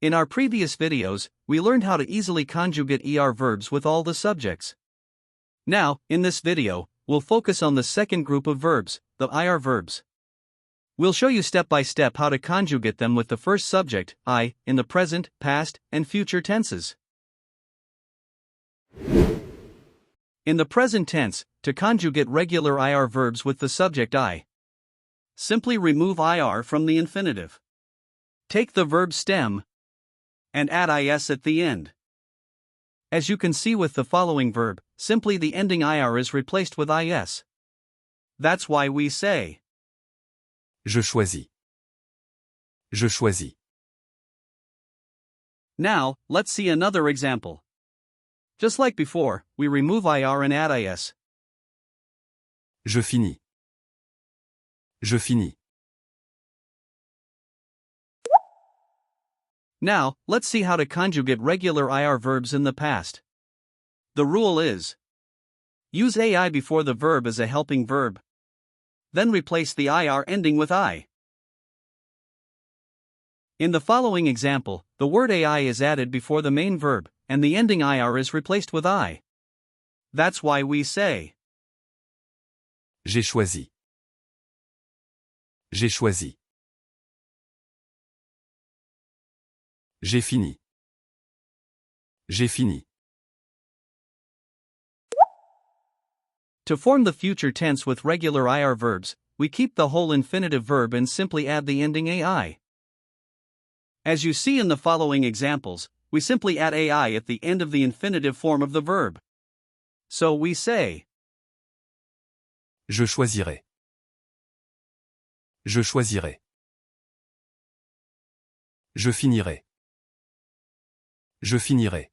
In our previous videos, we learned how to easily conjugate verbs with all the subjects. Now, in this video, we'll focus on the second group of verbs, the verbs. We'll show you step by step how to conjugate them with the first subject, I, in the present, past, and future tenses. In the present tense, to conjugate regular verbs with the subject I, simply remove from the infinitive. Take the verb stem and add is at the end. As you can see with the following verb, simply the ending is replaced with is. That's why we say Je choisis. Je choisis. Now, let's see another example. Just like before, we remove and add is. Je finis. Je finis. Now, let's see how to conjugate regular verbs in the past. The rule is: use ai before the verb as a helping verb. Then replace the ending with I. In the following example, the word ai is added before the main verb, and the ending is replaced with I. That's why we say J'ai choisi. J'ai choisi. J'ai fini. J'ai fini. To form the future tense with regular verbs, we keep the whole infinitive verb and simply add the ending ai. As you see in the following examples, we simply add ai at the end of the infinitive form of the verb. So we say Je choisirai. Je choisirai. Je finirai. Je finirai.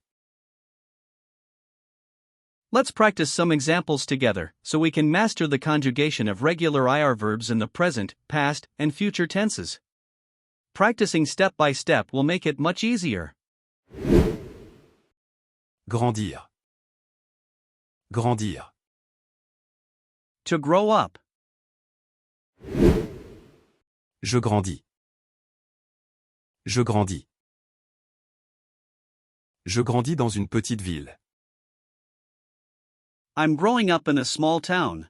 Let's practice some examples together, so we can master the conjugation of regular verbs in the present, past, and future tenses. Practicing step by step will make it much easier. Grandir. Grandir. To grow up. Je grandis. Je grandis. Je grandis dans une petite ville. I'm growing up in a small town.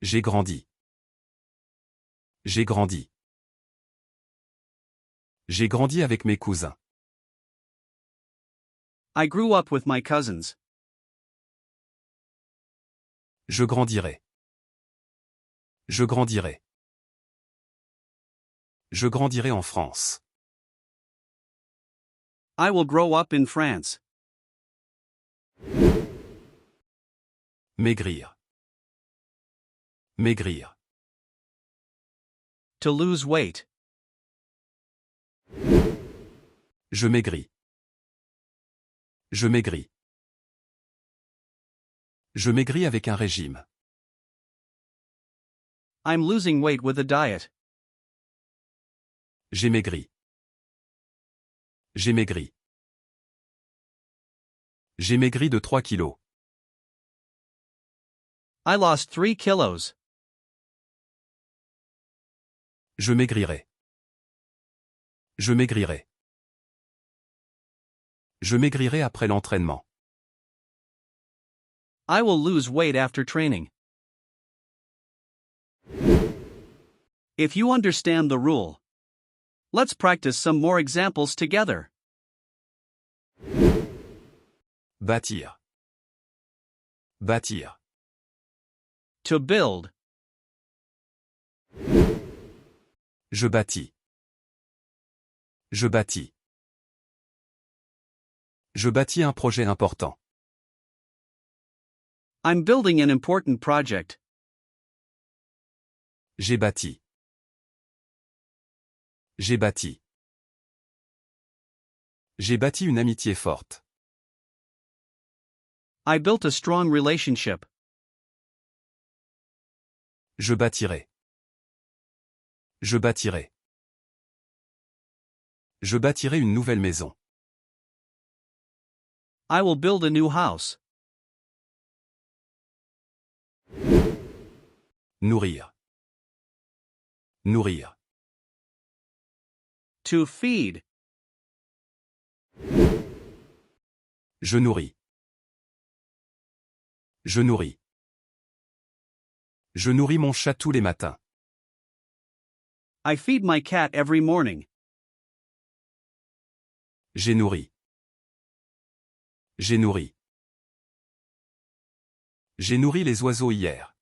J'ai grandi. J'ai grandi. J'ai grandi avec mes cousins. I grew up with my cousins. Je grandirai. Je grandirai. Je grandirai en France. I will grow up in France. Maigrir. Maigrir. To lose weight. Je maigris. Je maigris. Je maigris avec un régime. I'm losing weight with a diet. J'ai maigri. J'ai maigri. J'ai maigri de 3 kilos. I lost 3 kilos. Je maigrirai. Je maigrirai. Je maigrirai après l'entraînement. I will lose weight after training. If you understand the rule, let's practice some more examples together. Bâtir. Bâtir. To build. Je bâtis. Je bâtis. Je bâtis un projet important. I'm building an important project. J'ai bâti. J'ai bâti. J'ai bâti une amitié forte. I built a strong relationship. Je bâtirai. Je bâtirai. Je bâtirai une nouvelle maison. I will build a new house. Nourrir. Nourrir. To feed. Je nourris. Je nourris. Je nourris mon chat tous les matins. I feed my cat every morning. J'ai nourri. J'ai nourri. J'ai nourri les oiseaux hier.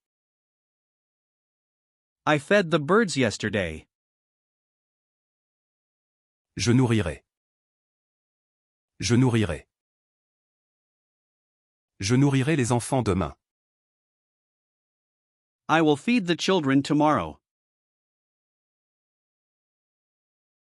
I fed the birds yesterday. Je nourrirai. Je nourrirai. Je nourrirai les enfants demain. I will feed the children tomorrow.